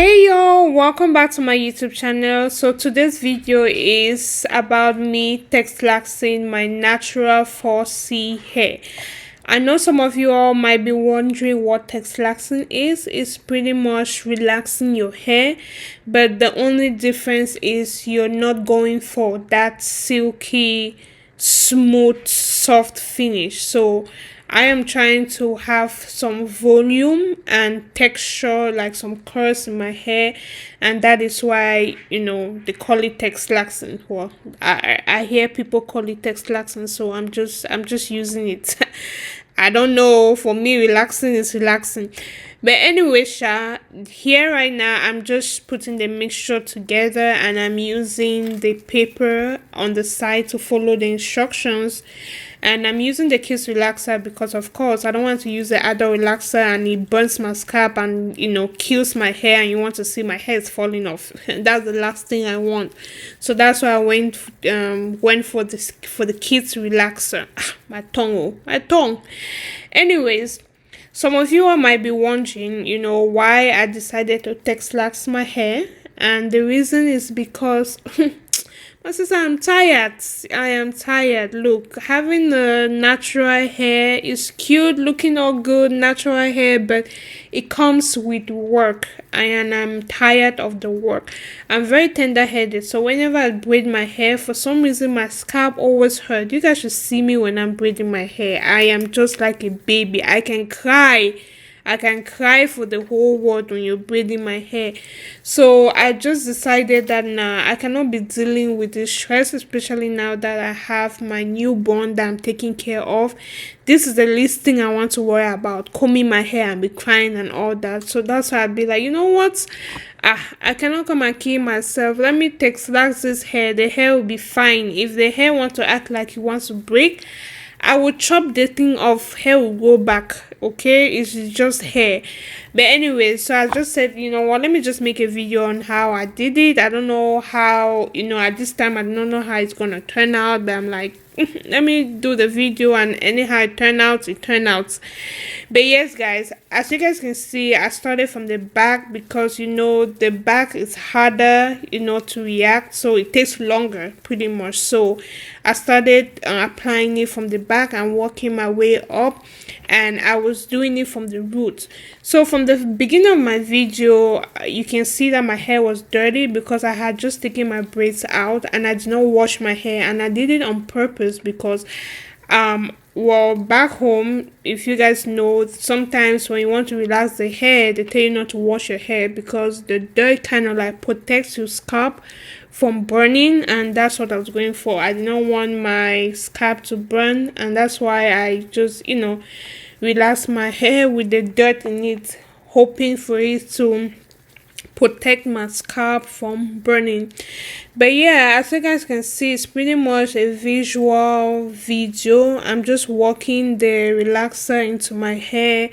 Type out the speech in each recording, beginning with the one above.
Hey y'all, welcome back to my YouTube channel. So today's video is about me texlaxing my natural 4C hair. I know some of you all might be wondering what texlaxing is. It's pretty much relaxing your hair, but the only difference is you're not going for that silky, smooth, soft finish. So I am trying to have some volume and texture, like some curls in my hair, and that is why they call it texlaxing. Well, I hear people call it texlaxing, so I'm just using it. I don't know. For me, relaxing is relaxing. But anyway, here right now, I'm just putting the mixture together and I'm using the paper on the side to follow the instructions. And I'm using the Kiss Relaxer because, of course, I don't want to use the adult relaxer and it burns my scalp and, kills my hair and you want to see my hair is falling off. That's the last thing I want. So that's why I went for the Kiss Relaxer. My tongue. Anyways, some of you all might be wondering, why I decided to texlax my hair. And the reason is because my sister, I'm tired. I am tired. Look, having a natural hair is cute, looking all good, natural hair, but it comes with work, and I'm tired of the work. I'm very tender-headed, so whenever I braid my hair, for some reason my scalp always hurts. You guys should see me when I'm braiding my hair. I am just like a baby. I can cry for the whole world when you're braiding my hair. So I just decided that nah, I cannot be dealing with this stress, especially now that I have my newborn that I'm taking care of. This is the least thing I want to worry about, combing my hair and be crying and all that. So that's why I'd be like, you know what? I cannot come and kill myself. Let me texlax this hair. The hair will be fine. If the hair wants to act like it wants to break, I will chop the thing off, hair will go back, okay? It's just hair. But anyway, so I just said, you know what, let me just make a video on how I did it. I don't know how, at this time, I don't know how it's gonna turn out, but I'm like, let me do the video, and anyhow it turned out. But yes, guys, as you guys can see, I started from the back because the back is harder to react, so it takes longer pretty much. So I started applying it from the back and working my way up, and I was doing it from the roots. So from the beginning of my video, you can see that my hair was dirty because I had just taken my braids out and I did not wash my hair, and I did it on purpose because well, back home, if you guys know, sometimes when you want to relax the hair, they tell you not to wash your hair because the dirt kind of like protects your scalp from burning, and that's what I was going for. I did not want my scalp to burn, and that's why I just relax my hair with the dirt in it, hoping for it to protect my scalp from burning. But yeah, as you guys can see, it's pretty much a visual video. I'm just working the relaxer into my hair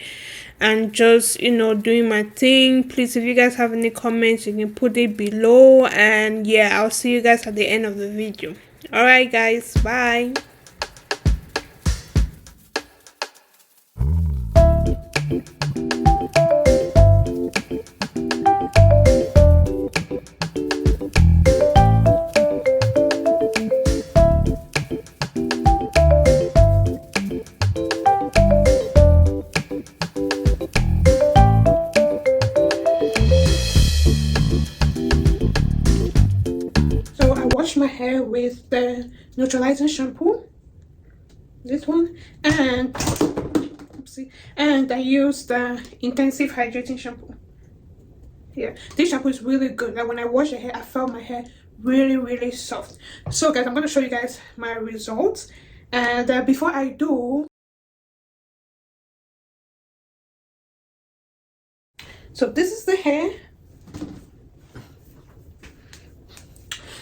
and just doing my thing. Please, if you guys have any comments, you can put it below, and yeah, I'll see you guys at the end of the video. All right guys, bye. My hair with the neutralizing shampoo, this one, and oopsie, and I use the intensive hydrating shampoo. Yeah, this shampoo is really good. Like when I wash the hair, I felt my hair really soft. So guys, I'm going to show you guys my results, and before I do, so this is the hair.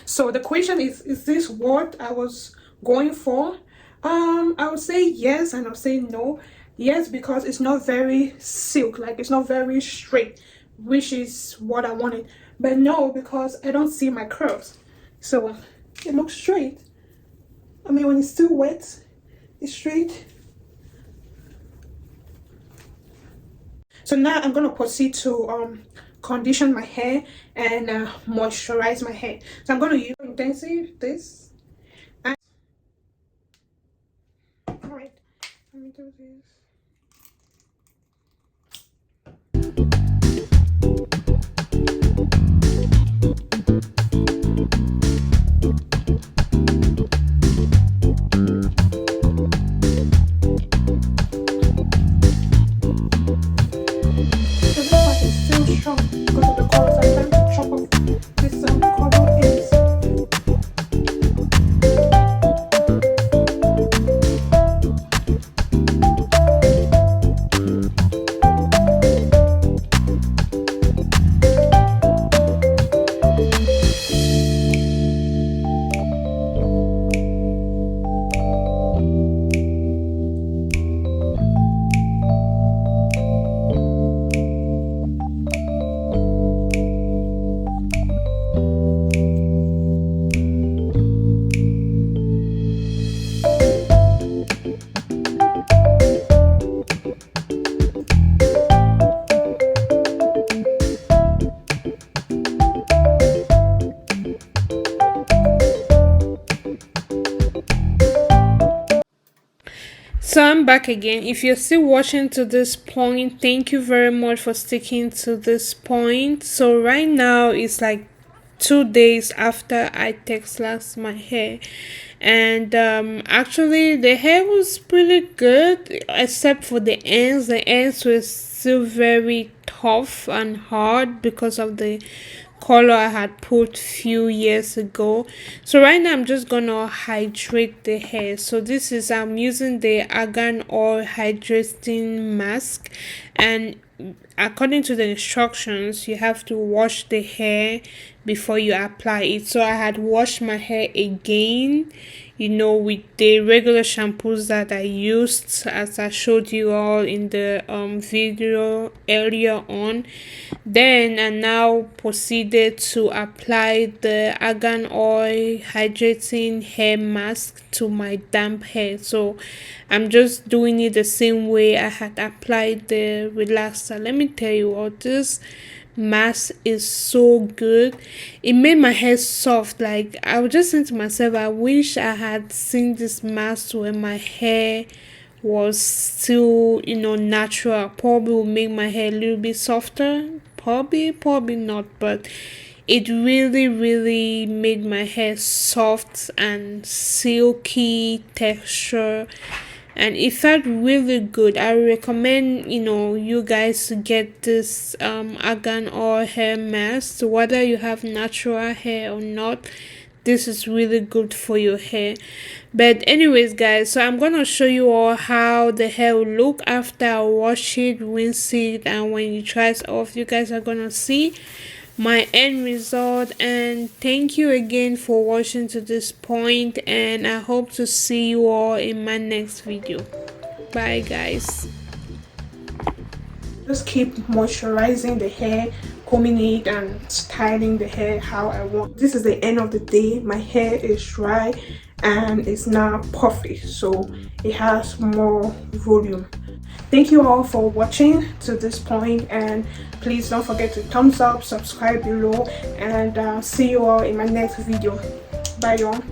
So the question is this what I was going for? I would say yes, and I'll say no. Yes, because it's not very silk, like it's not very straight, which is what I wanted. But no, because I don't see my curls, so it looks straight. I mean, when it's still wet, it's straight. So now I'm gonna proceed to condition my hair and moisturize my hair. So I'm going to use intensive this. And all right, let me do this. So I'm back again. If you're still watching to this point, thank you very much for sticking to this point. So right now it's like 2 days after I Texlaxed my hair, and actually the hair was pretty good except for the ends. The ends were still very tough and hard because of the color I had put few years ago. So right now I'm just gonna hydrate the hair. So this is, I'm using the argan oil hydrating mask, and according to the instructions you have to wash the hair before you apply it. So I had washed my hair again, you know, with the regular shampoos that I used, as I showed you all in the video earlier on. Then I now proceeded to apply the argan oil hydrating hair mask to my damp hair. So I'm just doing it the same way I had applied the relaxer. Let me tell you what, this mask is so good. It made my hair soft. Like, I was just saying to myself, I wish I had seen this mask when my hair was still, you know, natural. Probably will make my hair a little bit softer. Probably not, but it really made my hair soft and silky texture, and it felt really good. I recommend, you know, you guys to get this argan oil hair mask, whether you have natural hair or not. This is really good for your hair. But anyways guys, so I'm gonna show you all how the hair will look after I wash it, rinse it, and when you try it off, you guys are gonna see my end result. And thank you again for watching to this point, and I hope to see you all in my next video. Bye guys. Just keep moisturizing the hair, combing it and styling the hair how I want. This is the end of the day. My hair is dry and it's now puffy, so it has more volume. Thank you all for watching to this point, and please don't forget to thumbs up, subscribe below, and see you all in my next video. Bye y'all.